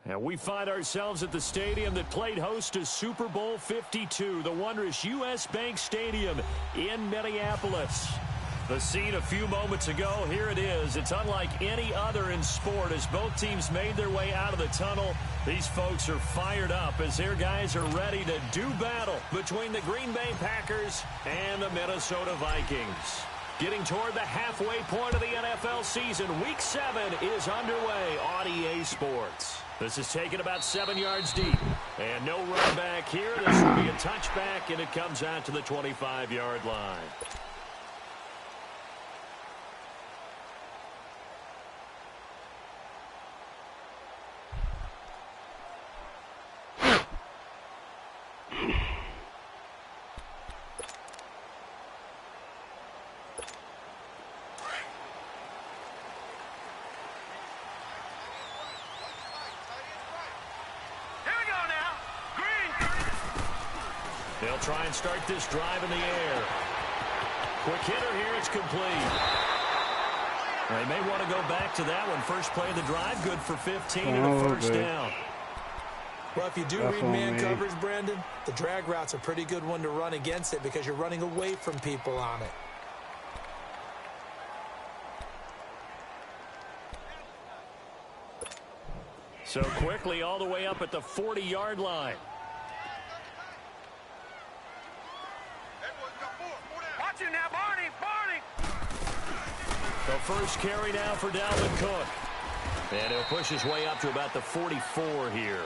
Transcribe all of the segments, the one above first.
And we find ourselves at the stadium that played host to Super Bowl 52, the wondrous U.S. Bank Stadium in Minneapolis. The scene a few moments ago, here it is. It's unlike any other in sport as both teams made their way out of the tunnel. These folks are fired up as their guys are ready to do battle between the Green Bay Packers and the Minnesota Vikings. Getting toward the halfway point of the NFL season, Week 7 is underway on EA Sports. This is taken about 7 yards deep. And no run back here. This will be a touchback, and it comes out to the 25-yard line. They'll try and start this drive in the air. Quick hitter here, it's complete. They may want to go back to that one. First play of the drive, good for 15 and a first down. Well, if you do read man coverage, Brandon, the drag route's a pretty good one to run against it because you're running away from people on it. So quickly all the way up at the 40-yard line. The first carry now for Dalvin Cook. And he'll push his way up to about the 44 here.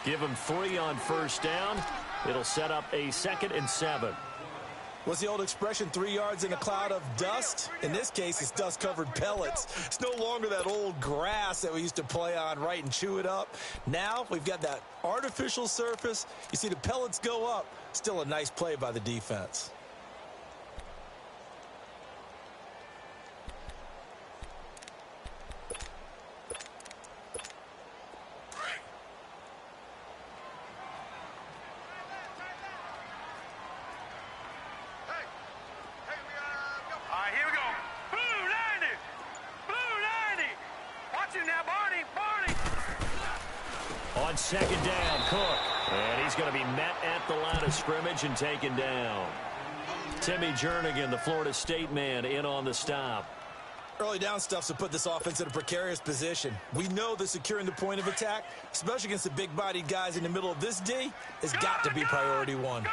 Give him 3 on first down. It'll set up a 2nd and 7. What's the old expression, 3 yards in a cloud of dust? In this case, it's dust-covered pellets. It's no longer that old grass that we used to play on, right, and chew it up. Now we've got that artificial surface. You see the pellets go up. Still a nice play by the defense. On 2nd down, Cook. And he's going to be met at the line of scrimmage and taken down. Timmy Jernigan, the Florida State man, in on the stop. Early down stuff's to put this offense in a precarious position. We know that securing the point of attack, especially against the big-bodied guys in the middle of this D, has got to be priority one. Here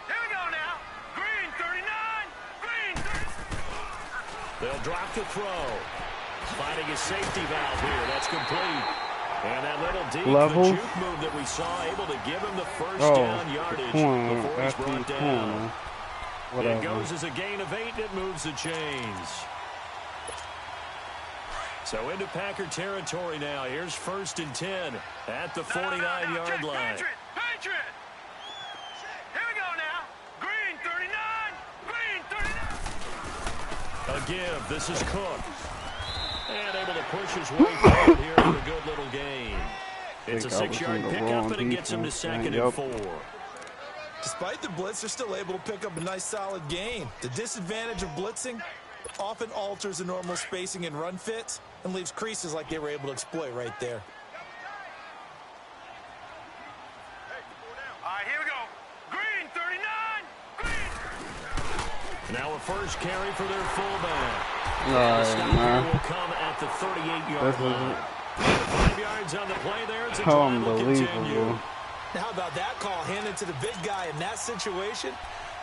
we go now. Green 39. Green 39. They'll drop the throw. Finding his safety valve here. That's complete. And that little deep juke move that we saw, able to give him the first down yardage before he's brought down. It goes as a gain of 8, and it moves the chains. So into Packer territory now. Here's 1st and 10 at the 49-yard line. Patriot. Here we go now. Green 39. Green 39. A give. This is Cook. And able to push his way forward here for a good little gain. It's a 6-yard pickup, and it gets him to 2nd and 4. Despite the blitz, they're still able to pick up a nice solid gain. The disadvantage of blitzing often alters the normal spacing and run fits and leaves creases like they were able to exploit right there. All right, here we go. Green 39. Green. Now a first carry for their fullback. Right, man. Will come at the 38-yard line. 5 yards on the play there. It's a drive will continue. Now, how about that call handed to the big guy in that situation?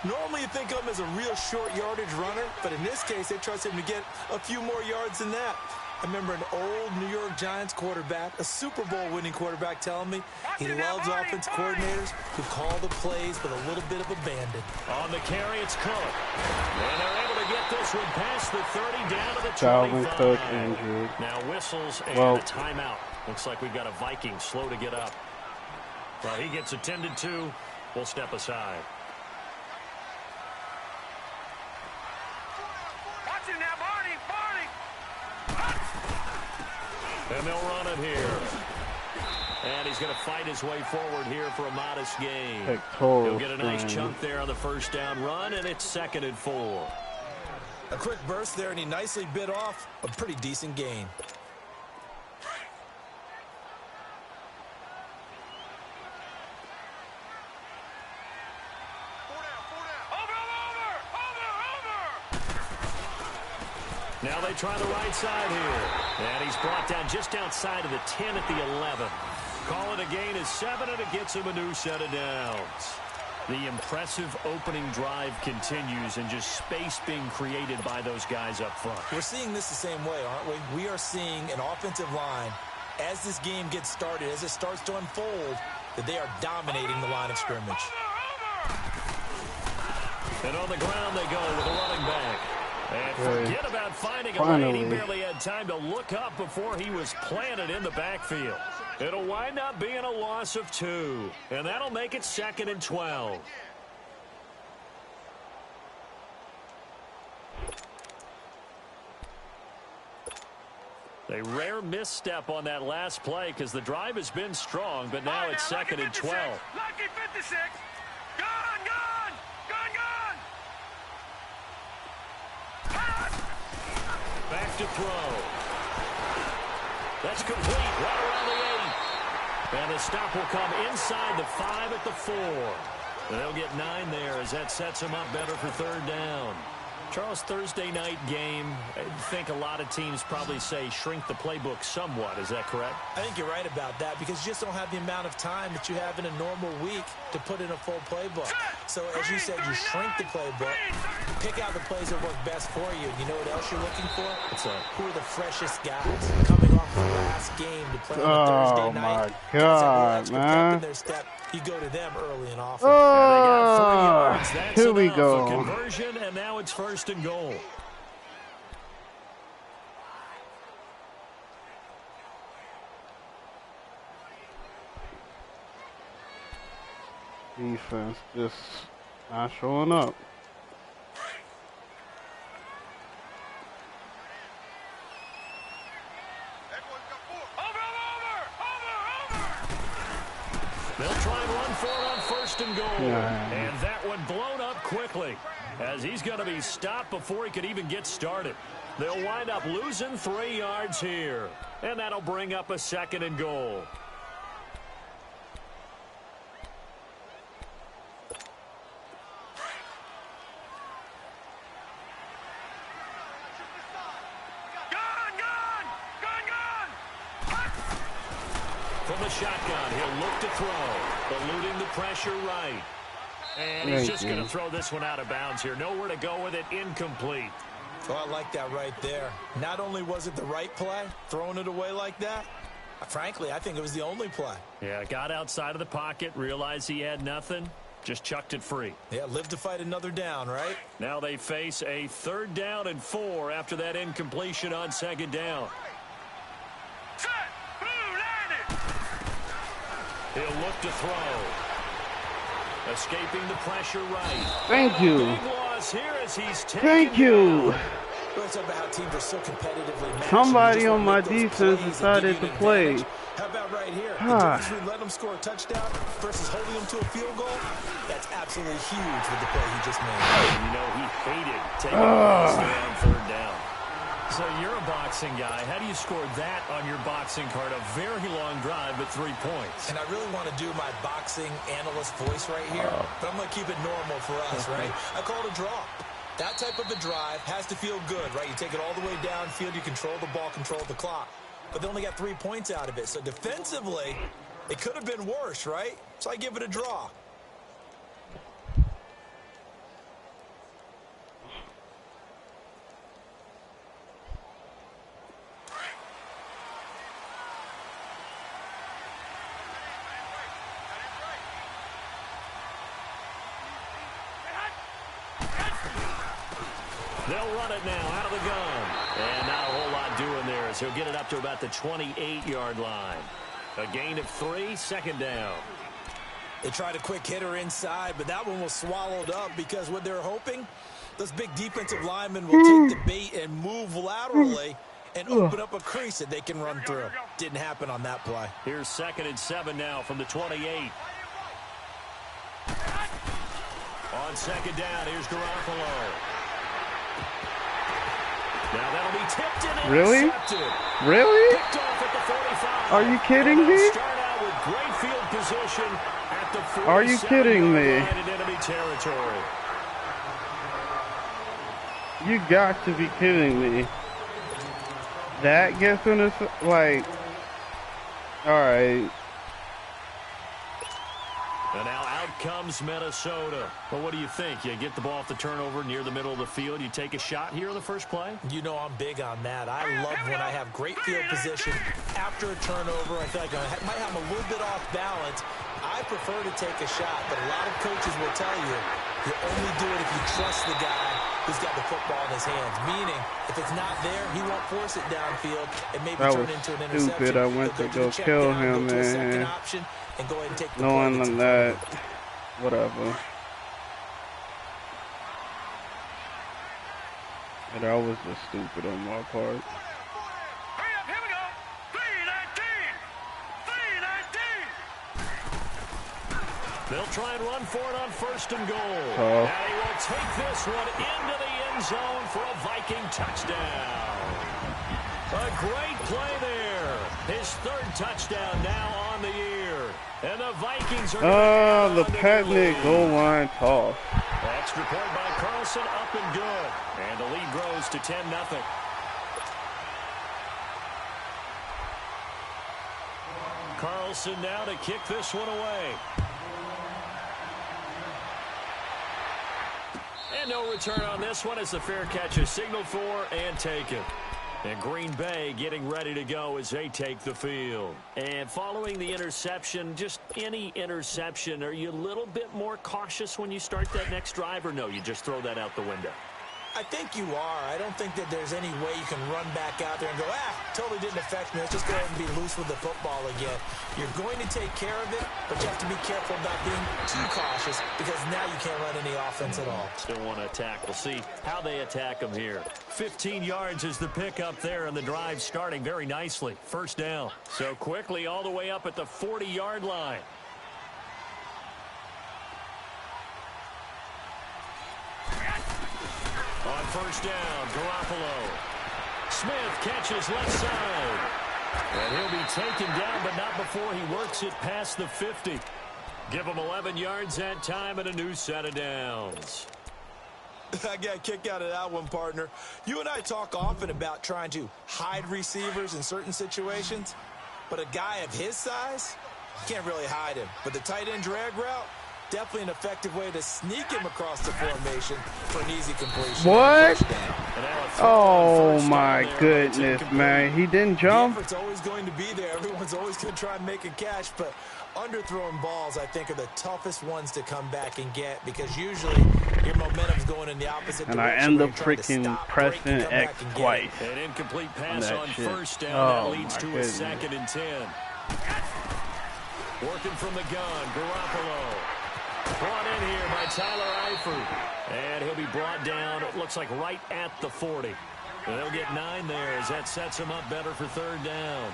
Normally you think of him as a real short yardage runner, but in this case they trust him to get a few more yards than that. I remember an old New York Giants quarterback, a Super Bowl winning quarterback, telling me he loves offense coordinators who call the plays with a little bit of abandon. On the carry, it's Cook. And they're able to get this one past the 30 down to the 25. Dalvin Cook injured. Now whistles and a timeout. Looks like we've got a Viking slow to get up. Well, he gets attended to. We'll step aside. Watch it now, Barney. And they'll run it here. And he's going to fight his way forward here for a modest gain. He'll get a nice chunk there on the first down run, and it's 2nd and 4. A quick burst there, and he nicely bit off a pretty decent gain. they try the right side here. And he's brought down just outside of the 10 at the 11. Call it a gain of 7, and it gets him a new set of downs. The impressive opening drive continues, and just space being created by those guys up front. We're seeing this the same way, aren't we? We are seeing an offensive line, as this game gets started, as it starts to unfold, that they are dominating the line of scrimmage. And on the ground they go with a running back. And forget about finding a lane. He barely had time to look up before he was planted in the backfield. It'll wind up being a loss of 2. And that'll make it 2nd and 12. A rare misstep on that last play because the drive has been strong, but now it's 2nd and 12. Lucky 56. Gone, gone, gone, gone. Back to throw. That's complete right around the 8. And the stop will come inside the 5 at the 4. They'll get 9 there as that sets them up better for 3rd down. Charles, Thursday night game, I think a lot of teams probably say shrink the playbook somewhat. Is that correct? I think you're right about that because you just don't have the amount of time that you have in a normal week to put in a full playbook. So, as you said, you shrink the playbook, pick out the plays that work best for you. And you know what else you're looking for? Who are the freshest guys coming off the last game to play on a Thursday night? Oh, my God, man. Their step, you go to them early and often. Oh, here we go. Conversion, and now it's 1st and goal. Defense just not showing up. They'll try and run for it on 1st and goal. Yeah. And that one blown up quickly as he's going to be stopped before he could even get started. They'll wind up losing 3 yards here. And that'll bring up a 2nd and goal. From the shotgun, he'll look to throw, eluding the pressure right. And he's just going to throw this one out of bounds here. Nowhere to go with it, incomplete. Oh, I like that right there. Not only was it the right play, throwing it away like that, frankly, I think it was the only play. Yeah, got outside of the pocket, realized he had nothing, just chucked it free. Yeah, live to fight another down, right? Now they face a 3rd down and 4 after that incompletion on 2nd down. He'll look to throw. Escaping the pressure right. Thank you. Big loss here as he's Thank you. It's about how teams are so competitively matched. Somebody on my defense decided to play. How about right here? The difference between letting them score a touchdown versus holding them to a field goal, that's absolutely huge with the play he just made. You know, he hated taking on 3rd down. So you're a boxing guy. How do you score that on your boxing card? A very long drive, but 3 points. And I really want to do my boxing analyst voice right here, but I'm going to keep it normal for us, right? I call it a draw. That type of a drive has to feel good, right? You take it all the way downfield, you control the ball, control the clock. But they only got 3 points out of it. So defensively, it could have been worse, right? So I give it a draw. They'll run it now out of the gun. And not a whole lot doing there as he'll get it up to about the 28-yard line. A gain of 3, 2nd down. They tried a quick hitter inside, but that one was swallowed up because what they're hoping, those big defensive linemen will take the bait and move laterally and open up a crease that they can run through. Didn't happen on that play. Here's 2nd and 7 now from the 28. On 2nd down, here's Garoppolo. Now that'll be tipped and intercepted. Really? Picked off at the 45. Are you kidding me? Start out with great field position at the 47. Are you kidding me? In enemy territory. You got to be kidding me. that gets in this, like, alright. And now out comes Minnesota. Well, what do you think? You get the ball off the turnover near the middle of the field. You take a shot here in the first play? You know I'm big on that. I love when I have great field position after a turnover. I feel like I might have a little bit off balance. I prefer to take a shot, but a lot of coaches will tell you only do it if you trust the guy who's got the football in his hands. Meaning, if it's not there, he won't force it downfield and maybe turn into an interception. Stupid. I went to go kill him, man. And go ahead and take the knowing that, whatever. And that was just stupid on my part. Hurry up, here we go. 3-19. They'll try and run for it on first and goal. Oh. And he will take this one into the end zone for a Viking touchdown. A great play there. His third touchdown now on the year. And the Vikings are the Patnick goal line toss. Extra point by Carlson, up and good. And the lead grows to 10-0. Carlson now to kick this one away. And no return on this one as the fair catch is signaled for and taken. And Green Bay getting ready to go as they take the field. And following the interception, just any interception, are you a little bit more cautious when you start that next drive, or no, you just throw that out the window? I think you are. I don't think that there's any way you can run back out there and go, totally didn't affect me. Let's just go ahead and be loose with the football again. You're going to take care of it, but you have to be careful about being too cautious because now you can't run any offense at all. Still want to attack. We'll see how they attack them here. 15 yards is the pickup there, and the drive starting very nicely. First down. So quickly all the way up at the 40-yard line. On first down, Garoppolo. Smith catches left side. And he'll be taken down, but not before he works it past the 50. Give him 11 yards that time and a new set of downs. I got a kick out of that one, partner. You and I talk often about trying to hide receivers in certain situations, but a guy of his size, you can't really hide him. But the tight end drag route, definitely an effective way to sneak him across the formation for an easy completion. What? Oh my goodness, man. He didn't jump? The effort's always going to be there. Everyone's always going to try and make a catch, but underthrown balls, I think, are the toughest ones to come back and get because usually your momentum's going in the opposite direction. And I end up freaking pressing X twice. An incomplete pass on shit. First down. Oh, that leads to goodness. a 2nd and 10. Working from the gun, Garoppolo. Brought in here by Tyler Eifert. And he'll be brought down, it looks like right at the 40. And they'll get 9 there as that sets him up better for 3rd down.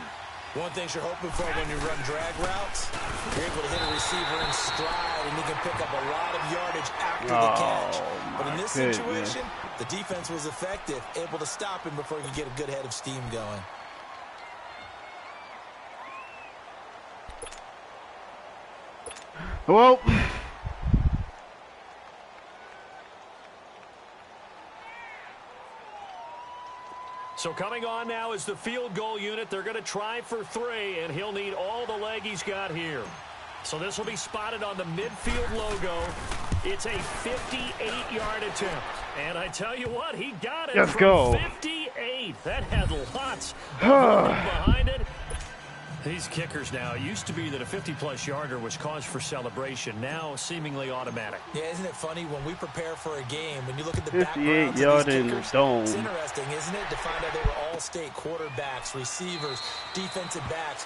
One thing you're hoping for when you run drag routes, you're able to hit a receiver in stride, and you can pick up a lot of yardage after the catch. But in this situation, the defense was effective, able to stop him before he could get a good head of steam going. Well, so coming on now is the field goal unit. They're going to try for 3, and he'll need all the leg he's got here. So this will be spotted on the midfield logo. It's a 58-yard attempt. And I tell you what, he got it. Let's from go. 58. That had lots of room behind it. These kickers now, it used to be that a 50-plus yarder was cause for celebration. Now seemingly automatic. Yeah, isn't it funny when we prepare for a game, when you look at the 58 backgrounds yard of these in the kickers, dome. it's interesting, isn't it, to find out they were all-state quarterbacks, receivers, defensive backs,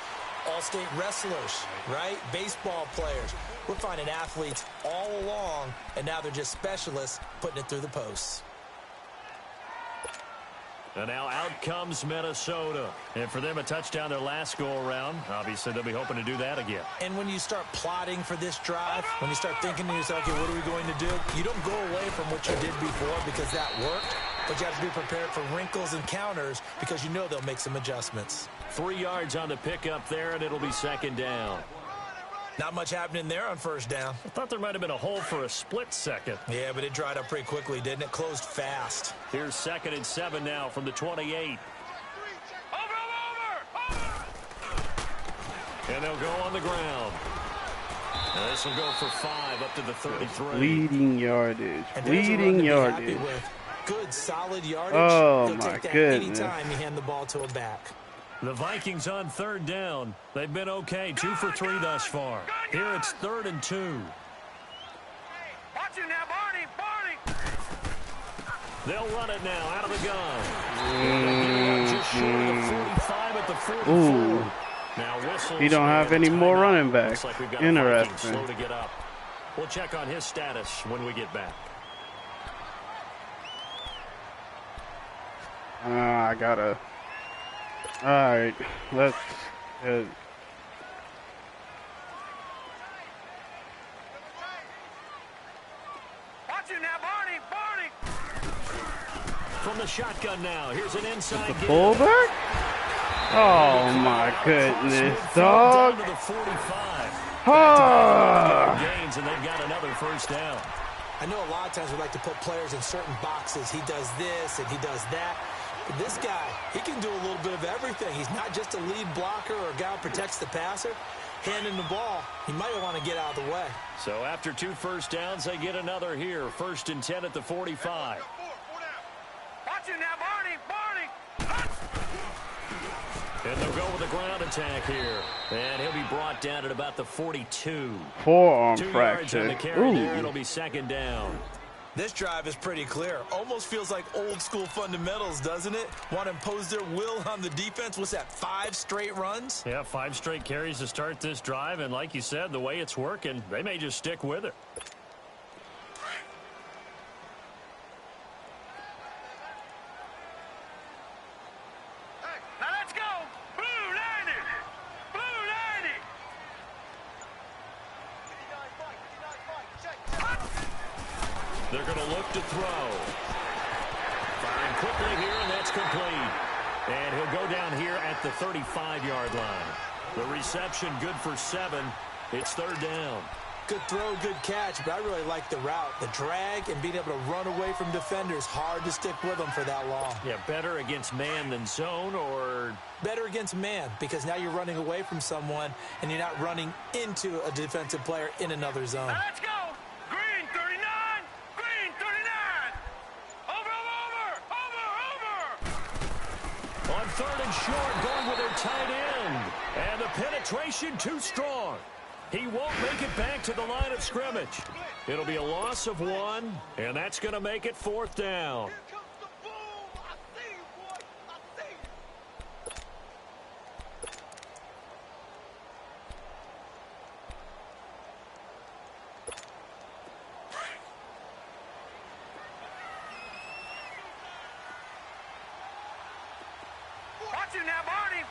all-state wrestlers, right? Baseball players. We're finding athletes all along, and now they're just specialists putting it through the posts. And now out comes Minnesota. And for them, a touchdown their last go-around. Obviously, they'll be hoping to do that again. And when you start plotting for this drive, when you start thinking to yourself, okay, what are we going to do? You don't go away from what you did before because that worked, but you have to be prepared for wrinkles and counters because you know they'll make some adjustments. 3 yards on the pickup there, and it'll be 2nd down. Not much happening there on first down. I thought there might have been a hole for a split second. Yeah, but it dried up pretty quickly, didn't it? Closed fast. Here's 2nd and 7 now from the 28. And they'll go on the ground. And this will go for 5 up to the 33. Leading yardage. Leading yardage. Good, solid yardage. Oh, my goodness. Anytime you hand the ball to him back. The Vikings on 3rd down. They've been okay. 2 for 3 thus far. Here it's 3rd and 2. Watch it now, Barney. They'll run it now out of the gun. Just short of the 45 at the 44. Ooh. Now whistles. He don't have any more running backs. Looks like we've got Interesting. slow to get up. We'll check on his status when we get back. I gotta. All right, let's. Watch it now, Barney. From the shotgun now, here's an inside The give. fullback? Oh my goodness, dog. Down to the 45. Ah. Gains, and they've got another 1st down. I know a lot of times we like to put players in certain boxes. He does this and he does that. But this guy, he can do a little bit of everything. He's not just a lead blocker or a guy who protects the passer. Handing the ball, he might want to get out of the way. So after 2 1st downs, they get another here. 1st and 10 at the 45. Watch it now, Barney. And they'll go with a ground attack here. And he'll be brought down at about the 42. Forearm 2 yards on fracture. the carry there. Ooh. It'll be 2nd down. This drive is pretty clear. Almost feels like old school fundamentals, doesn't it? Want to impose their will on the defense. What's that, 5 straight runs? Yeah, 5 straight carries to start this drive. And like you said, the way it's working, they may just stick with it. Now let's go. Blue 90. They're going to look to throw. Firing quickly here, and that's complete. And he'll go down here at the 35-yard line. The reception good for 7. It's 3rd down. Good throw, good catch, but I really like the route. The drag and being able to run away from defenders. Hard to stick with them for that long. Yeah, better against man than zone, or better against man, because now you're running away from someone and you're not running into a defensive player in another zone. Now let's go. Green 39. Green 39. Over. On 3rd and short, going with their tight end. And the penetration too strong. He won't make it back to the line of scrimmage. It'll be a loss of 1, and that's going to make it 4th down. Here comes the boom. I see you, boy. I see you. Watch it now, Barney.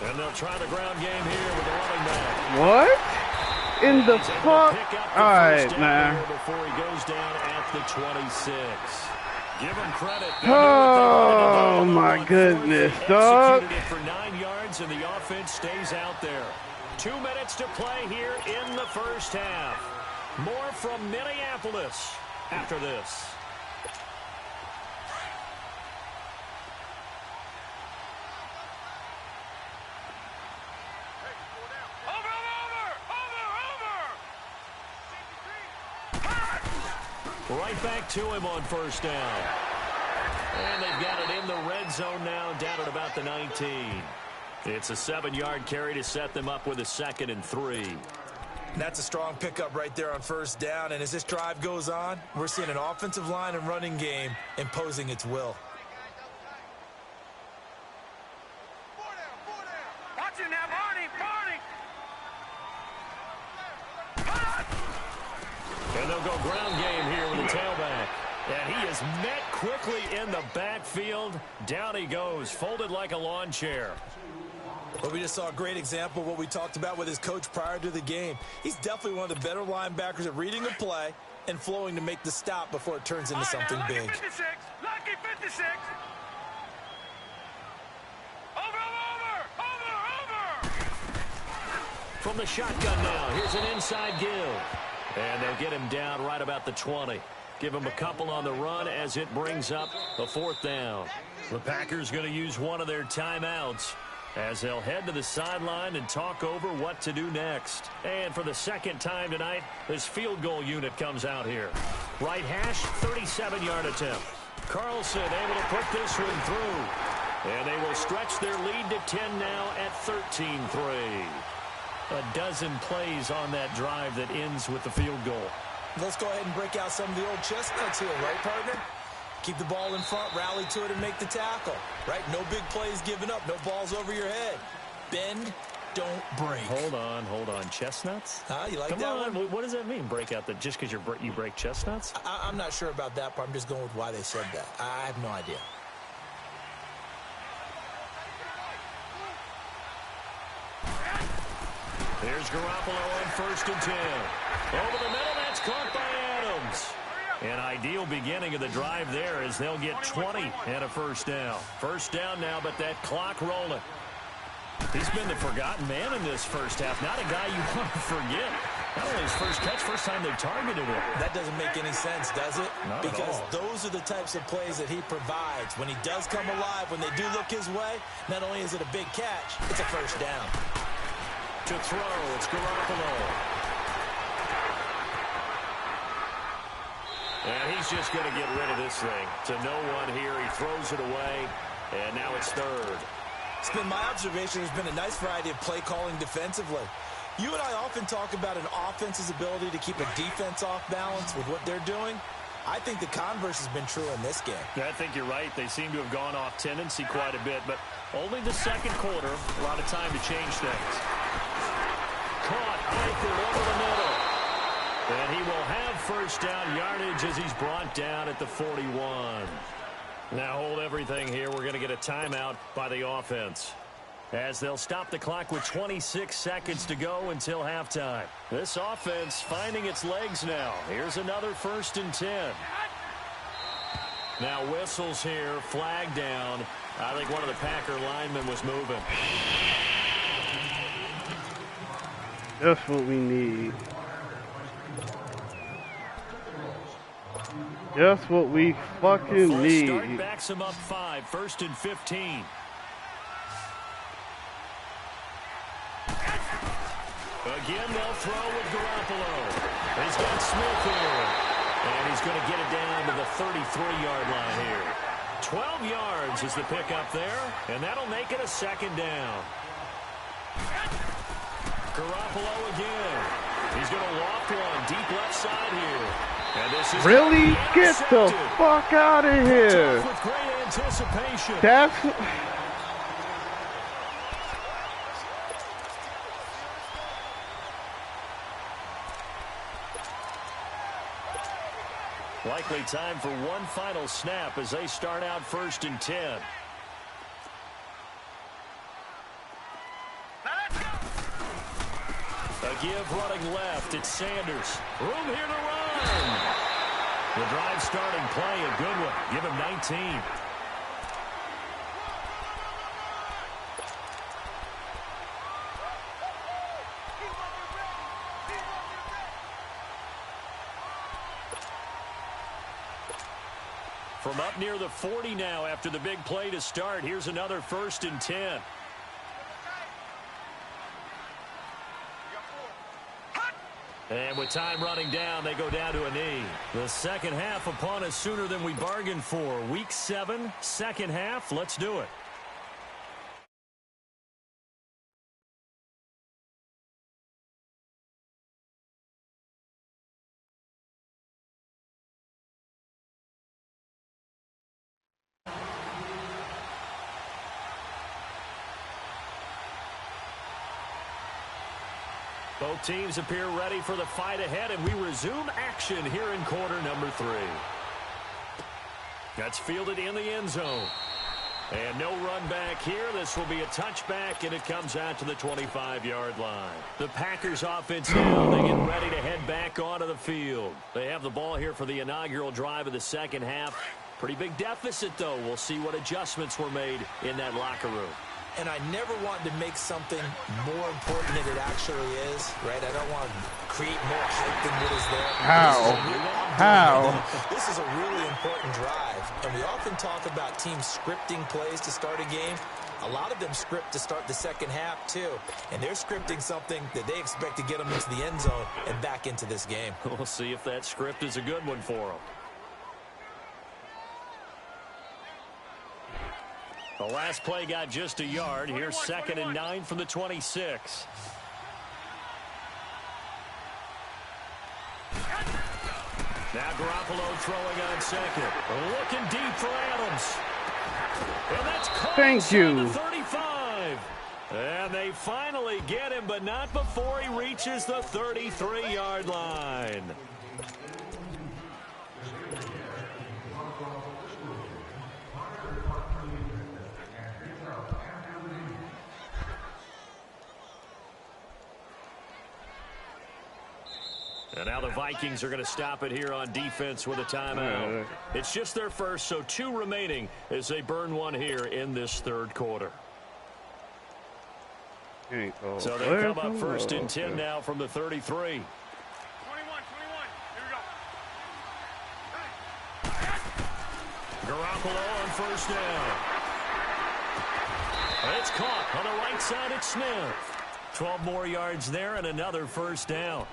And they'll try the ground game here with the running back. What in the fuck? All right, man. Before he goes down at the 26. Give him credit. Oh my goodness, dog. Executed it for 9 yards, and the offense stays out there. 2 minutes to play here in the 1st half. More from Minneapolis after this. Right back to him on 1st down. And they've got it in the red zone now, down at about the 19. It's a 7-yard carry to set them up with a 2nd and 3. That's a strong pickup right there on 1st down. And as this drive goes on, we're seeing an offensive line and running game imposing its will. Watch it now, Barney. And they'll go ground game here with the tailback. And he is met quickly in the backfield. Down he goes, folded like a lawn chair. But we just saw a great example of what we talked about with his coach prior to the game. He's definitely one of the better linebackers at reading a play and flowing to make the stop before it turns into something Lucky big. 56. Lucky 56. Over. From the shotgun now, here's an inside give. And they'll get him down right about the 20. Give him a couple on the run as it brings up a 4th down. The Packers going to use one of their timeouts. as they'll head to the sideline and talk over what to do next. And for the second time tonight, this field goal unit comes out here. Right hash, 37-yard attempt. Carlson able to put this one through. And they will stretch their lead to 10 now at 13-3. A dozen plays on that drive that ends with the field goal. Let's go ahead and break out some of the old chestnuts here, right, partner? Keep the ball in front, rally to it, and make the tackle, right? No big plays given up, no balls over your head. Bend, don't break. Hold on. Chestnuts? You like Come that on. one? What does that mean, break out the, just because you break chestnuts? I'm not sure about that part. I'm just going with why they said that. I have no idea. Here's Garoppolo on 1st and 10. Over the middle, that's caught by Adams. An ideal beginning of the drive there as they'll get 20 and a first down. First down now, but that clock rolling. He's been the forgotten man in this first half. Not a guy you want to forget. Not only his first catch, first time they targeted him. That doesn't make any sense, does it? Not because at all. Those are the types of plays that he provides. When he does come alive, when they do look his way, not only is it a big catch, it's a first down. To throw, it's Garoppolo. And he's just going to get rid of this thing. To no one here. He throws it away, and now it's third. It's been my observation. There's been a nice variety of play calling defensively. You and I often talk about an offense's ability to keep a defense off balance with what they're doing. I think the converse has been true in this game. I think you're right. They seem to have gone off tendency quite a bit, but only the second quarter. A lot of time to change things. Caught Eifert over the middle. And he will have first down yardage as he's brought down at the 41. Now hold everything here. We're going to get a timeout by the offense, as they'll stop the clock with 26 seconds to go until halftime. This offense finding its legs now. Here's another 1st and 10. Now whistles here, flag down. I think one of the Packer linemen was moving. That's what we need. That's what we fucking need. Start backs him up 5, 1st and 15. Again, they'll throw with Garoppolo. He's got Smith here. And he's going to get it down to the 33-yard line here. 12 yards is the pickup there, and that'll make it a second down. Garoppolo again. He's going to loft one deep left side here. And this is really? Get the fuck out of here. With great anticipation. That's... Likely time for one final snap as they start out 1st and 10. A give running left. It's Sanders. Room here to run. The drive starting play, a good one. Give him 19. From up near the 40 now after the big play to start. Here's another 1st and 10. And with time running down, they go down to a knee. The second half upon us sooner than we bargained for. Week 7, second half. Let's do it. Both teams appear ready for the fight ahead, and we resume action here in quarter number 3. That's fielded in the end zone. And no run back here. This will be a touchback, and it comes out to the 25-yard line. The Packers offense now, they get ready to head back onto the field. They have the ball here for the inaugural drive of the second half. Pretty big deficit, though. We'll see what adjustments were made in that locker room. And I never wanted to make something more important than it actually is, right? I don't want to create more hype than what is there. This is a really important drive. And we often talk about teams scripting plays to start a game. A lot of them script to start the second half, too. And they're scripting something that they expect to get them into the end zone and back into this game. We'll see if that script is a good one for them. The last play got just a yard. Here's 2nd and 9 from the 26. Now Garoppolo throwing on 2nd. Looking deep for Adams. And that's caught. Thank you. 35. And they finally get him, but not before he reaches the 33-yard line. And now the Vikings are going to stop it here on defense with a timeout. It's just their first, so 2 remaining as they burn one here in this 3rd quarter. So they come up 1st and 10 now from the 33. 21. Here we go. Garoppolo on 1st down. It's caught on the right side at Smith. 12 more yards there and another 1st down.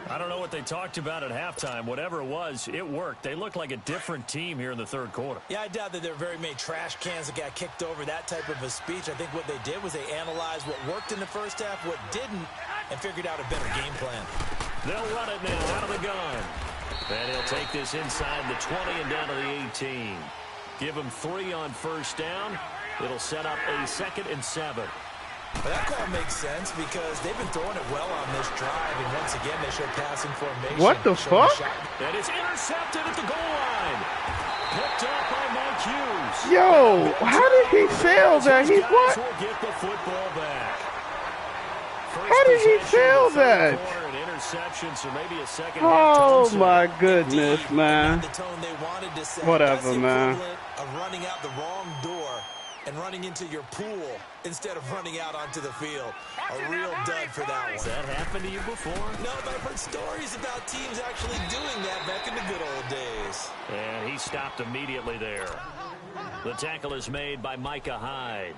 I don't know what they talked about at halftime. Whatever it was, it worked. They look like a different team here in the 3rd quarter. Yeah, I doubt that there were very many trash cans that got kicked over, that type of a speech. I think what they did was they analyzed what worked in the first half, what didn't, and figured out a better game plan. They'll run it now out of the gun. And he'll take this inside the 20 and down to the 18. Give him 3 on 1st down. It'll set up a 2nd and 7. Well, that call makes sense because they've been throwing it well on this drive, and once again they show passing formation. What the fuck? And it's intercepted at the goal line. Picked up by Mike Hughes. Yo, how did he fail that? He's what? Will get the football back. How did he fail that? An interception, so maybe a second Oh my goodness, Indeed, man. the tone they wanted to set. Whatever, That's man. equivalent of running out the wrong door and running into your pool instead of running out onto the field. A real dud for that Has one. that happened to you before? No, but I've heard stories about teams actually doing that back in the good old days. And he stopped immediately there. The tackle is made by Micah Hyde.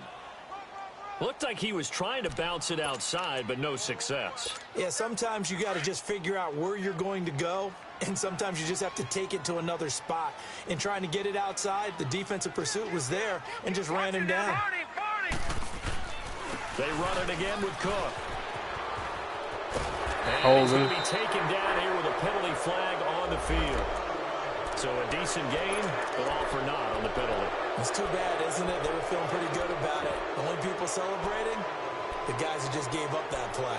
Looked like he was trying to bounce it outside, but no success. Yeah, sometimes you got to just figure out where you're going to go, and sometimes you just have to take it to another spot. In trying to get it outside, the defensive pursuit was there and just ran him down. They run it again with Cook. And Holding. he's going to be taken down here with a penalty flag on the field. So a decent gain, but all for naught on the penalty. It's too bad, isn't it? They were feeling pretty good about it. The only people celebrating, the guys who just gave up that play.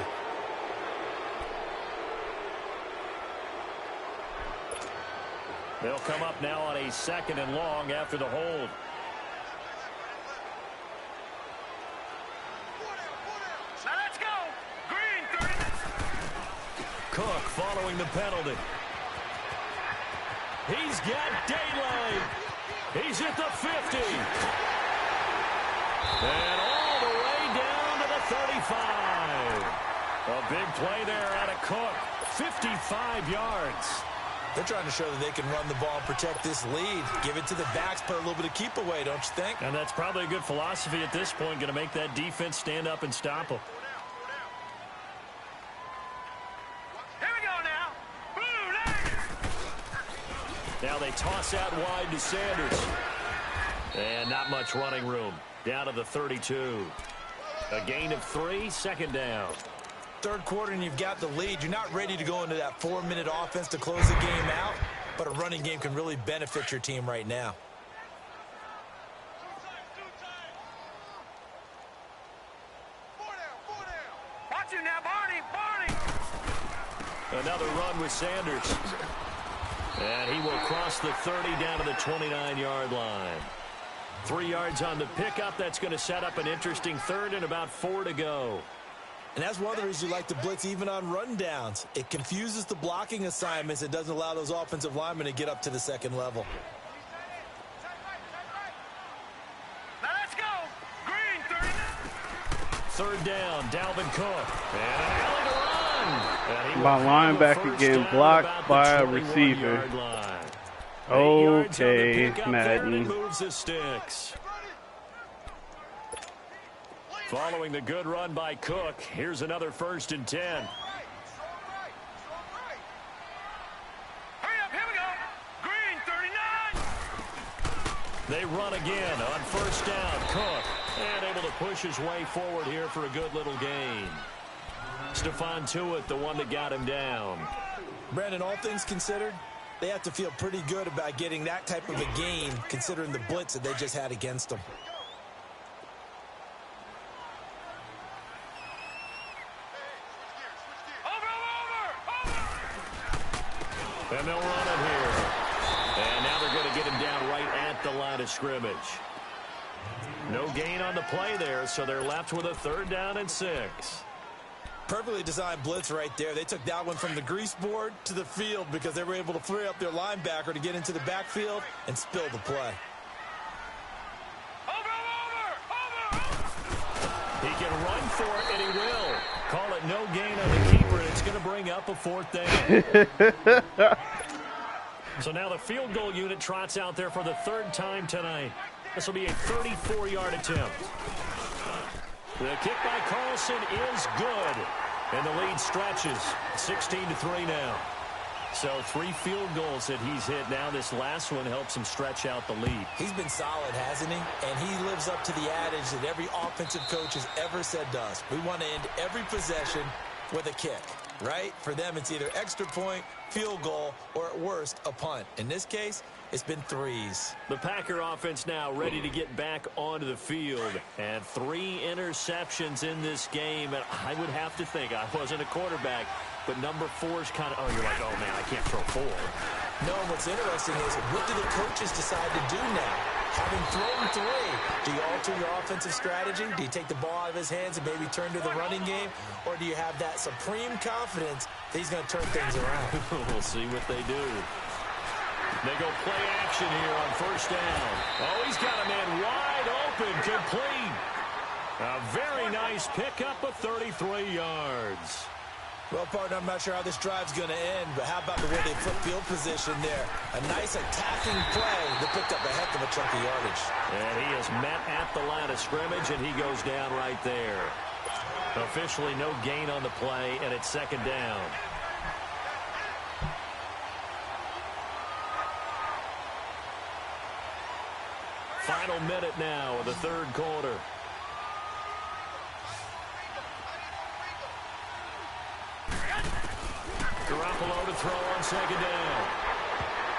They'll come up now on a 2nd and long after the hold. Now let's go. Green, 30. Cook following the penalty. He's got daylight. He's at the 50. And all the way down to the 35. A big play there out of Cook. 55 yards. They're trying to show that they can run the ball and protect this lead. Give it to the backs, put a little bit of keep away, don't you think? And that's probably a good philosophy at this point. Going to make that defense stand up and stop them. Here we go now. Blue line. Now they toss out wide to Sanders. And not much running room. Down to the 32. A gain of 3, 2nd down. 3rd quarter and you've got the lead. You're not ready to go into that 4-minute offense to close the game out, but a running game can really benefit your team right now. Watch it now, Barney. Another run with Sanders. And he will cross the 30 down to the 29-yard line. 3 yards on the pickup. That's going to set up an interesting 3rd and about 4 to go. And that's one of the reasons you like to blitz even on rundowns. It confuses the blocking assignments. It doesn't allow those offensive linemen to get up to the 2nd level. Now let's go. Green, 30. 3rd down, Dalvin Cook. And an alley to run. And he My will have the linebacker first getting down blocked about by the a receiver. 21-yard line. 8 yards on the Okay, pickup there, and he Madden. moves the sticks. Following the good run by Cook, here's another 1st and 10. Hurry up, here we go. Green, 39. They run again on 1st down. Cook, and able to push his way forward here for a good little gain. Stephon Tuitt, the one that got him down. Brandon, all things considered, they have to feel pretty good about getting that type of a gain, considering the blitz that they just had against them. And they'll run it here. And now they're going to get him down right at the line of scrimmage. No gain on the play there, so they're left with a 3rd down and 6. Perfectly designed blitz right there. They took that one from the grease board to the field because they were able to free up their linebacker to get into the backfield and spill the play. He can run for it, and he will. Call it no gain on the keeper, and it's going to bring up a 4th down. So now the field goal unit trots out there for the 3rd time tonight. This will be a 34-yard attempt. The kick by Carlson is good. And the lead stretches 16-3 now. So 3 field goals that he's hit now. This last one helps him stretch out the lead. He's been solid, hasn't he? And he lives up to the adage that every offensive coach has ever said to us. We want to end every possession with a kick, right? For them, it's either extra point, field goal, or at worst, a punt. In this case, it's been 3s. The Packer offense now ready to get back onto the field. And 3 interceptions in this game. And I would have to think, I wasn't a quarterback, but number 4's kind of, oh, you're like, oh, man, I can't throw 4. No, what's interesting is, what do the coaches decide to do now? Having thrown 3, do you alter your offensive strategy? Do you take the ball out of his hands and maybe turn to the running game? Or do you have that supreme confidence that he's going to turn things around? We'll see what they do. They go play action here on 1st down. Oh, he's got a man wide open, complete. A very nice pickup of 33 yards. Well, partner, I'm not sure how this drive's going to end, but how about the way they flip field position there? A nice attacking play that picked up a heck of a chunk of yardage. And he is met at the line of scrimmage, and he goes down right there. Officially no gain on the play, and it's 2nd down. Final minute now of the 3rd quarter. Garoppolo to throw on 2nd down.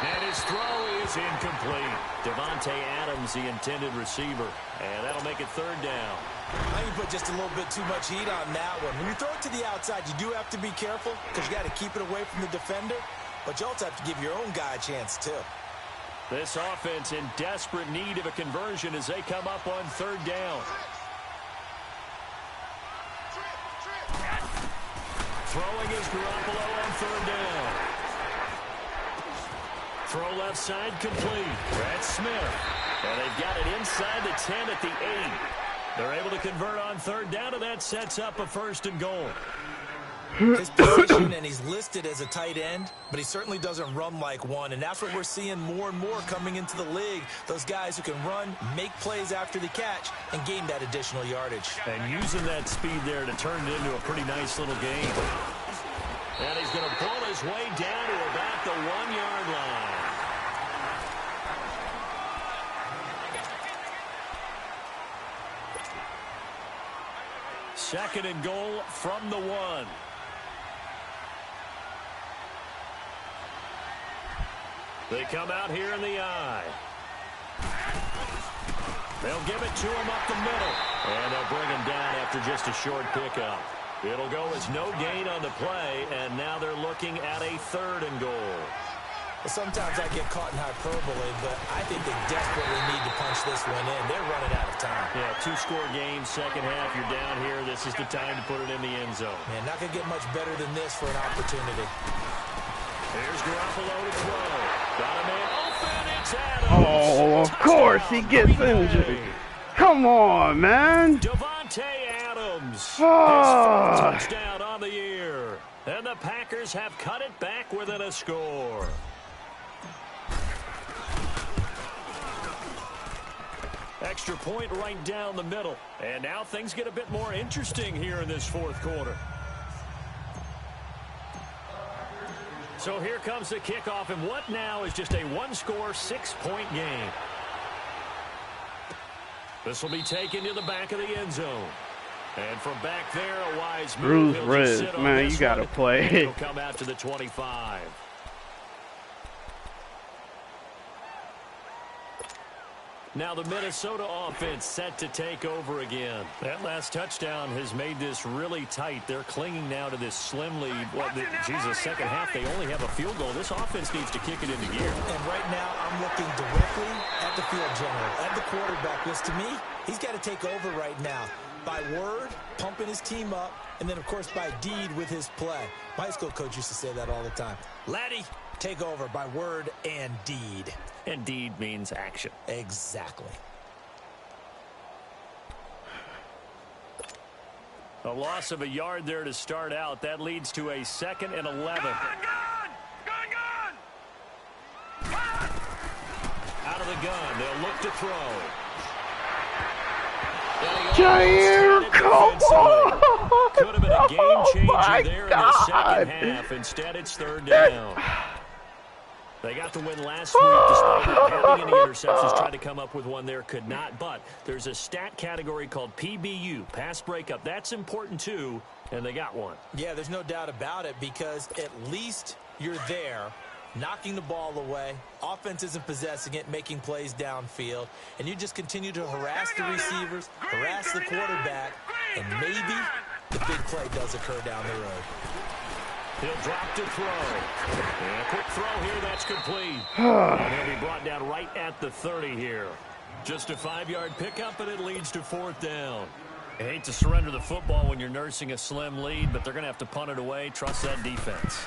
And his throw is incomplete. Davante Adams, the intended receiver. And that'll make it 3rd down. I think you put just a little bit too much heat on that one. When you throw it to the outside, you do have to be careful because you got to keep it away from the defender. But you also have to give your own guy a chance, too. This offense in desperate need of a conversion as they come up on 3rd down. Throwing is Garoppolo on 3rd down. Throw left side complete. That's Smith. And they've got it inside the 10 at the 8. They're able to convert on 3rd down, and that sets up a 1st and goal. His position, and he's listed as a tight end, but he certainly doesn't run like one, and that's what we're seeing more and more coming into the league. Those guys who can run, make plays after the catch, and gain that additional yardage. And using that speed there to turn it into a pretty nice little game. And he's going to pull his way down to about the 1-yard line. Second and goal from the 1. They come out here in the I. They'll give it to him up the middle. And they'll bring him down after just a short pickup. It'll go as no gain on the play, and now they're looking at a 3rd and goal. Sometimes I get caught in hyperbole, but I think they desperately need to punch this one in. They're running out of time. Yeah, 2-score game, second half. You're down here. This is the time to put it in the end zone. Man, not going to get much better than this for an opportunity. Here's Garoppolo to throw. Got a man open. It's Adams. Oh, of course he gets injured. Come on, man. Davante Adams. His 4th touchdown on the year. And the Packers have cut it back within a score. Extra point right down the middle. And now things get a bit more interesting here in this fourth quarter. So here comes the kickoff, and what now is just a one-score, 6-point game. This will be taken to the back of the end zone. And from back there, a wise move. Bruce Rez, man, you got to play. He'll come out to the 25. Now the Minnesota offense set to take over again. That last touchdown has made this really tight. They're clinging now to this slim lead. Well, the second half, they only have a field goal. This offense needs to kick it into gear. And right now, I'm looking directly at the field general, at the quarterback, because to me, he's got to take over right now. By word, pumping his team up, and then, of course, by deed with his play. My high school coach used to say that all the time. Laddie, take over by word and deed. And deed means action. Exactly. A loss of a yard there to start out. That leads to a 2nd and 11. Gun! Out of the gun, they'll look to throw. Jair, come on! Could have been a game changer there in the God. second half. Instead, it's 3rd down. They got the win last week despite not having any interceptions. Tried to come up with one there, could not. But there's a stat category called PBU, pass breakup. That's important too, and they got one. Yeah, there's no doubt about it, because at least you're there, knocking the ball away. Offense isn't possessing it, making plays downfield. And you just continue to harass the receivers, harass the quarterback, and maybe the big play does occur down the road. He'll drop to throw. And a quick throw here, that's complete. And he'll be brought down right at the 30 here. Just a 5-yard pickup, and it leads to 4th down. I hate to surrender the football when you're nursing a slim lead, but they're going to have to punt it away. Trust that defense.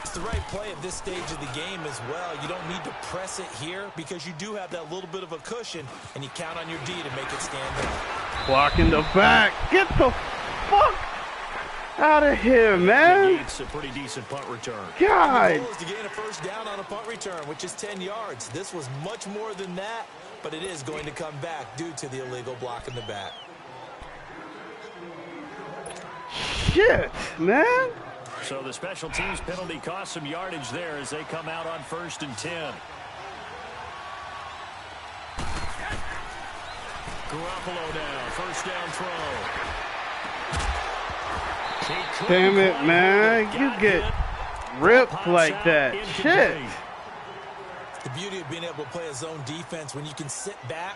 It's the right play at this stage of the game as well. You don't need to press it here because you do have that little bit of a cushion, and you count on your D to make it stand up. Blocking the back. Get the fuck out of here, man. It's a pretty decent punt return. God. The goal is to gain a 1st down on a punt return, which is 10 yards. This was much more than that, but it is going to come back due to the illegal block in the back. Shit, man. So the special teams penalty cost some yardage there as they come out on 1st and 10. Garoppolo now, 1st down throw. Damn it, man. You get ripped like that. Shit. The beauty of being able to play a zone defense when you can sit back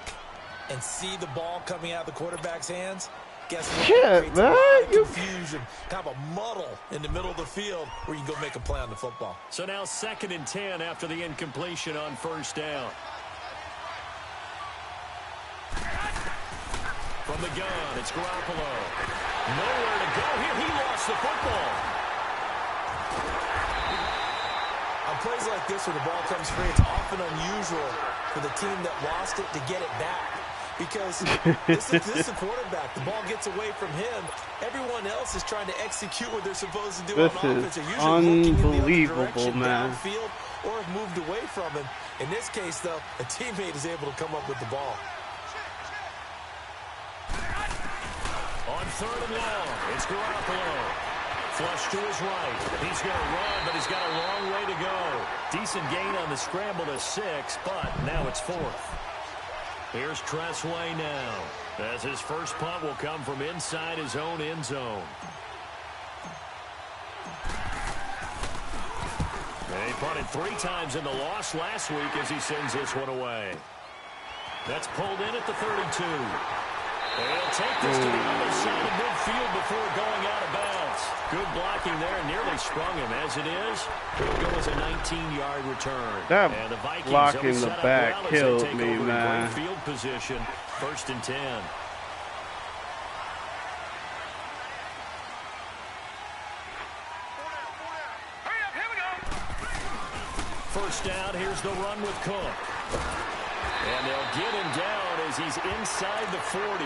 and see the ball coming out of the quarterback's hands. Guess what? Shit, man. Confusion, kind of a muddle in the middle of the field where you can go make a play on the football. So now 2nd and 10 after the incompletion on 1st down. From the gun, it's Garoppolo. Nowhere to go here. He lost the football. On plays like this where the ball comes free, it's often unusual for the team that lost it to get it back. Because this is a quarterback. The ball gets away from him. Everyone else is trying to execute what they're supposed to do on offense. They're usually looking in the other direction, downfield, or have moved away from him. In this case, though, a teammate is able to come up with the ball. On 3rd and long, it's Garoppolo. Flush to his right. He's going to run, but he's got a long way to go. Decent gain on the scramble to 6, but now it's 4th. Here's Tressway now, as his first punt will come from inside his own end zone. And he punted 3 times in the loss last week as he sends this one away. That's pulled in at the 32. They'll take this to the other side of midfield before going out of bounds. Good blocking there, nearly sprung him. As it is, it'll go as a 19-yard return. That and the Vikings block in the back well killed me, man. Field position, 1st and 10. Hurry up, here we go. 1st down, here's the run with Cook. And they'll get him down as he's inside the 40.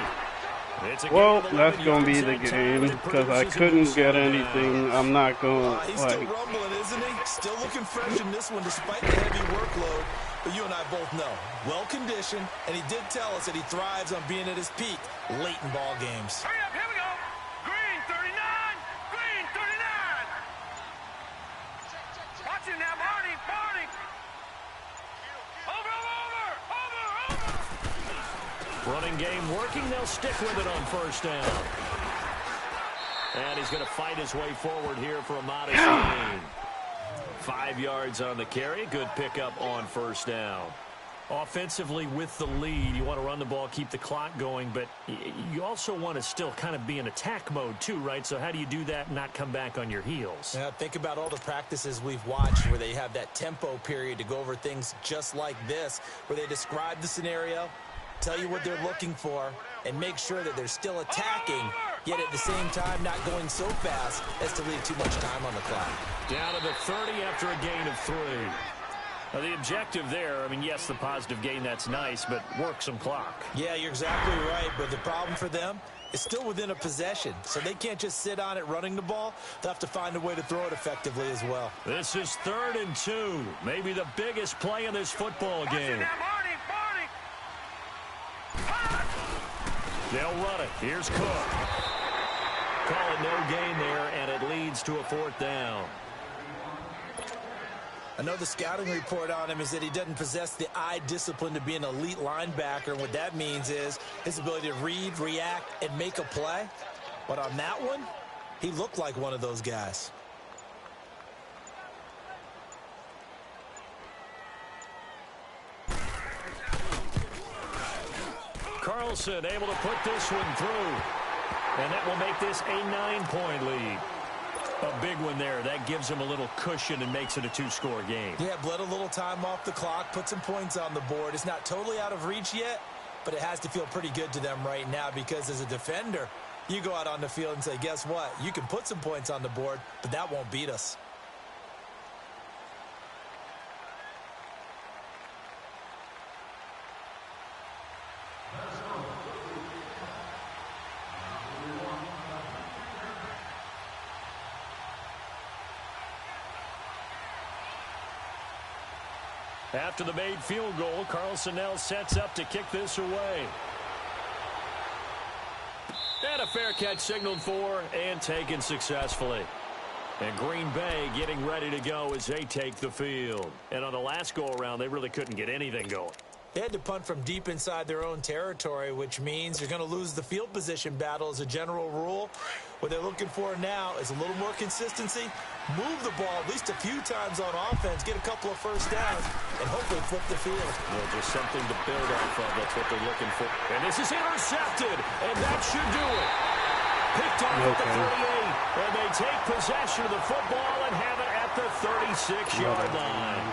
Well, that's going to be the game because I couldn't get anything. I'm not going to, He's still rumbling, isn't he? Still looking fresh in this one despite the heavy workload. But you and I both know, well-conditioned, and he did tell us that he thrives on being at his peak late in ball games. Hurry up, here we go. Green 39, green 39. Watch it now, Barney, Barney. Over. Running game working. They'll stick with it on first down. And he's going to fight his way forward here for a modest gain. 5 yards on the carry. Good pickup on first down. Offensively with the lead, you want to run the ball, keep the clock going, but you also want to still kind of be in attack mode too, right? So how do you do that and not come back on your heels? Yeah, think about all the practices we've watched where they have that tempo period to go over things just like this, where they describe the scenario, tell you what they're looking for, and make sure that they're still attacking, yet at the same time not going so fast as to leave too much time on the clock. Down to the 30 after a gain of 3. Now, the objective there, I mean, yes, the positive gain, that's nice, but work some clock. Yeah, you're exactly right, but the problem for them is still within a possession, so they can't just sit on it running the ball. They'll have to find a way to throw it effectively as well. This is 3rd and 2, maybe the biggest play in this football game. They'll run it. Here's Cook. Call it no gain there, and it leads to a 4th down. I know the scouting report on him is that he doesn't possess the eye discipline to be an elite linebacker. And what that means is his ability to read, react, and make a play. But on that one, he looked like one of those guys. Carlson able to put this one through. And that will make this a 9-point lead. A big one there. That gives him a little cushion and makes it a 2-score game. Yeah, bled a little time off the clock, put some points on the board. It's not totally out of reach yet, but it has to feel pretty good to them right now because as a defender, you go out on the field and say, guess what? You can put some points on the board, but that won't beat us. After the made field goal, Carlson now sets up to kick this away. And a fair catch signaled for and taken successfully. And Green Bay getting ready to go as they take the field. And on the last go-around, they really couldn't get anything going. They had to punt from deep inside their own territory, which means you're going to lose the field position battle as a general rule. What they're looking for now is a little more consistency, move the ball at least a few times on offense, get a couple of first downs, and hopefully flip the field. Well, just something to build off of. That's what they're looking for. And this is intercepted, and that should do it. Picked off at the 38, and they take possession of the football and have it at the 36-yard line.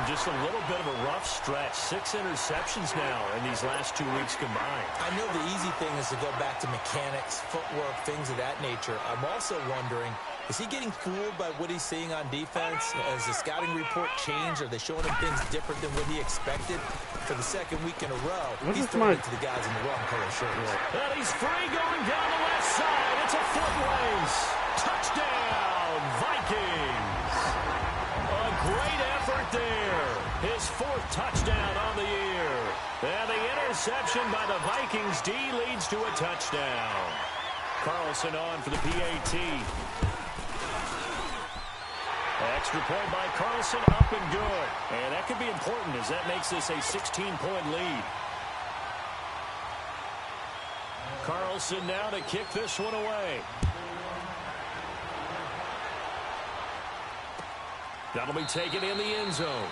Just a little bit of a rough stretch. 6 interceptions now in these last 2 weeks combined. I know the easy thing is to go back to mechanics, footwork, things of that nature. I'm also wondering, is he getting fooled by what he's seeing on defense? Has the scouting report changed? Are they showing him things different than what he expected? For the 2nd week in a row, he's throwing it to the guys in the wrong color shirts. And he's free going down the left side. It's a foot race. Touchdown, Vikings. A great effort there. His 4th touchdown on the year. And the interception by the Vikings D leads to a touchdown. Carlson on for the PAT. Extra point by Carlson, up and good. And that could be important as that makes this a 16-point lead. Carlson now to kick this one away. That'll be taken in the end zone.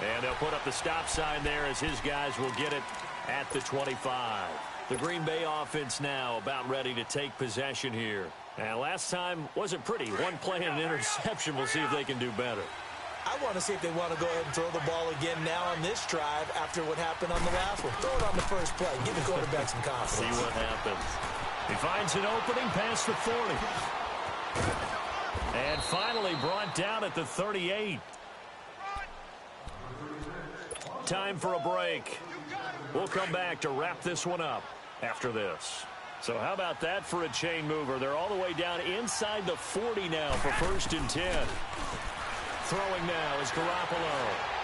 And they'll put up the stop sign there as his guys will get it at the 25. The Green Bay offense now about ready to take possession here. And last time wasn't pretty. One play and an interception. We'll see if they can do better. I want to see if they want to go ahead and throw the ball again now on this drive after what happened on the last one. Throw it on the first play. Give the quarterback some confidence. See what happens. He finds an opening past the 40. And finally brought down at the 38. Time for a break. We'll come back to wrap this one up after this. So how about that for a chain mover? They're all the way down inside the 40 now for 1st and 10. throwing now is Garoppolo.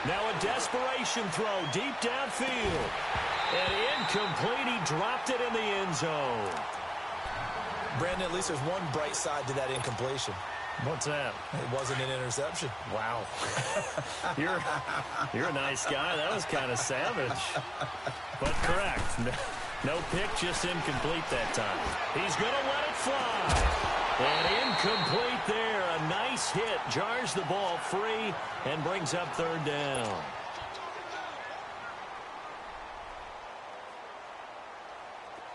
Now a desperation throw deep downfield. And incomplete. He dropped it in the end zone. Brandon, at least there's one bright side to that incompletion. What's that? It wasn't an interception. Wow. You're a nice guy. That was kind of savage. But correct. No pick, just incomplete that time. He's going to let it fly. And incomplete there. A nice hit. Jars the ball free and brings up third down.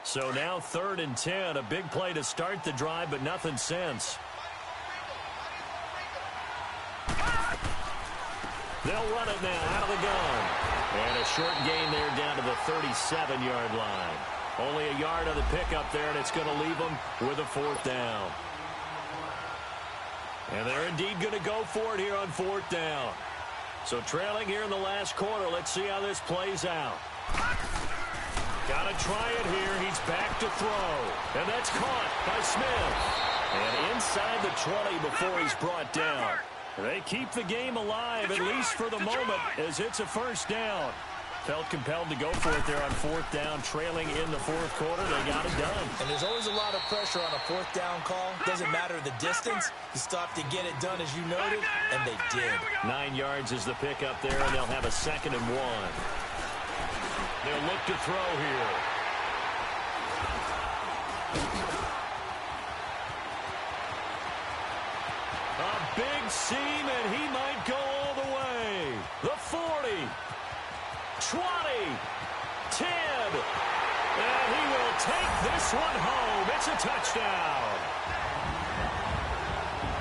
So now 3rd and 10. A big play to start the drive, but nothing since. They'll run it now out of the gun. And a short gain there down to the 37-yard line. Only a yard on the pickup there, and it's going to leave them with a 4th down. And they're indeed going to go for it here on 4th down. So trailing here in the last quarter. Let's see how this plays out. Got to try it here. He's back to throw. And that's caught by Smith. And inside the 20 before he's brought down. They keep the game alive, at least for the moment, as it's a 1st down. Felt compelled to go for it there on 4th down, trailing in the 4th quarter. They got it done. And there's always a lot of pressure on a 4th down call. Doesn't matter the distance. You stop to get it done, as you noted, and they did. 9 yards is the pickup there, and they'll have a 2nd and 1. They'll look to throw here. A big seam, and he might go all the way. The 40, 20, 10, and he will take this one home. It's a touchdown.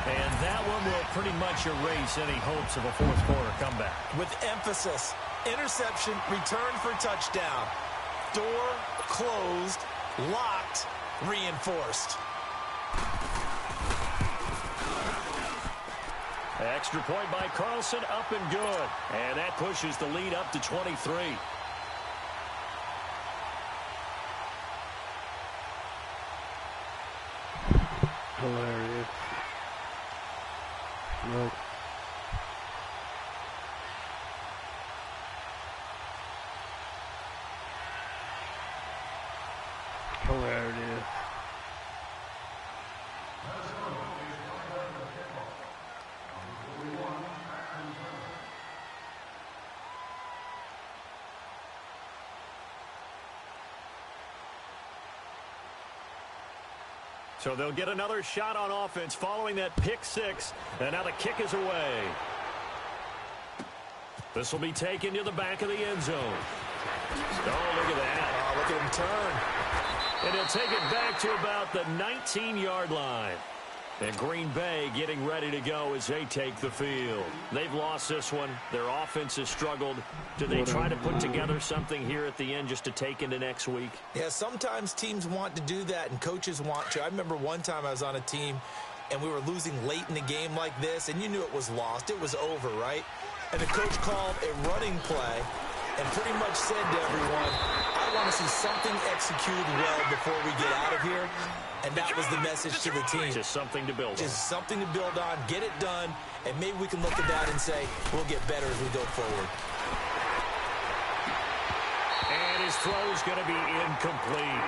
And that one will pretty much erase any hopes of a 4th quarter comeback. With emphasis, interception, return for touchdown. Door closed, locked, reinforced. Extra point by Carlson, up and good. And that pushes the lead up to 23. Hilarious. Look. Hilarious. So they'll get another shot on offense following that pick 6. And now the kick is away. This will be taken to the back of the end zone. Oh, look at that. Oh, look at him turn. And he'll take it back to about the 19-yard line. And Green Bay getting ready to go as they take the field. They've lost this one. Their offense has struggled. Do they try to put together something here at the end just to take into next week? Yeah, sometimes teams want to do that and coaches want to. I remember one time I was on a team and we were losing late in the game like this, and you knew it was lost. It was over, right? And the coach called a running play and pretty much said to everyone, I want to see something executed well before we get out of here. And that was the message to the team. Just something to build on. Just something to build on, get it done, and maybe we can look at that and say, we'll get better as we go forward. And his throw is going to be incomplete.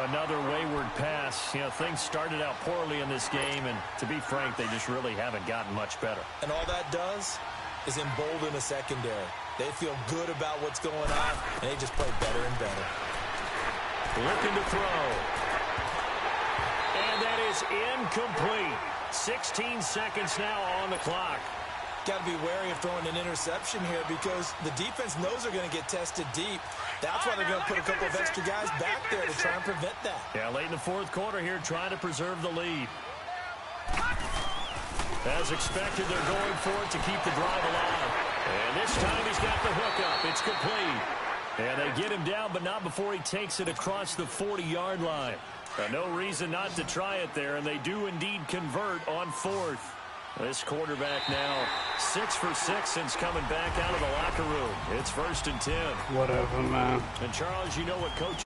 Another wayward pass. You know, things started out poorly in this game, and to be frank, they just really haven't gotten much better. And all that does is embolden a secondary. They feel good about what's going on, and they just play better and better. Looking to throw. And that is incomplete. 16 seconds now on the clock. Got to be wary of throwing an interception here because the defense knows they're going to get tested deep. That's why they're going to put a couple of extra guys back there to try and prevent that. Yeah, late in the 4th quarter here, trying to preserve the lead. As expected, they're going for it to keep the drive alive. And this time he's got the hookup. It's complete. And they get him down, but not before he takes it across the 40-yard line. No reason not to try it there, and they do indeed convert on 4th. This quarterback now 6 for 6 since coming back out of the locker room. It's 1st and 10. Whatever, man. And Charles, you know what Coach